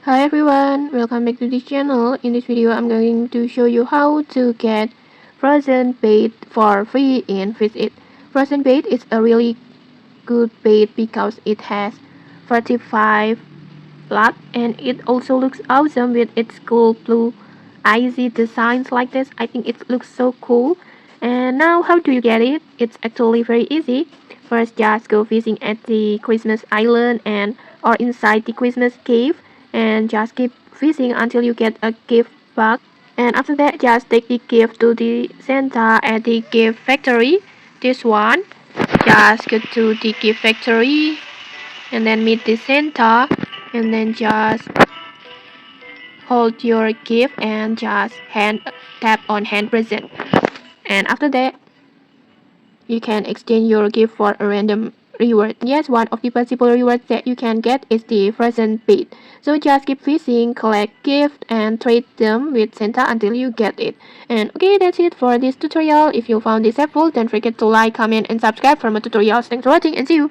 Hi everyone, welcome back to this channel. In this video, I'm going to show you how to get frozen bait for free in Visit. Frozen bait is a really good bait because it has 45 luck and it also looks awesome with its cool blue icy designs like this. I think it looks so cool. And now how do you get it? It's actually very easy. First, just go fishing at the Christmas island and or inside the Christmas cave and just keep fishing until you get a gift bug. And after that, just take the gift to the Santa at the gift factory. This one, just go to the gift factory and then meet the Santa and then just hold your gift and just tap on hand present. And after that, you can exchange your gift for a random reward. Yes, one of the possible rewards that you can get is the frozen bait. So just keep fishing, collect gifts, and trade them with Santa until you get it. And okay, that's it for this tutorial. If you found this helpful, don't forget to like, comment, and subscribe for more tutorials. Thanks for watching and see you!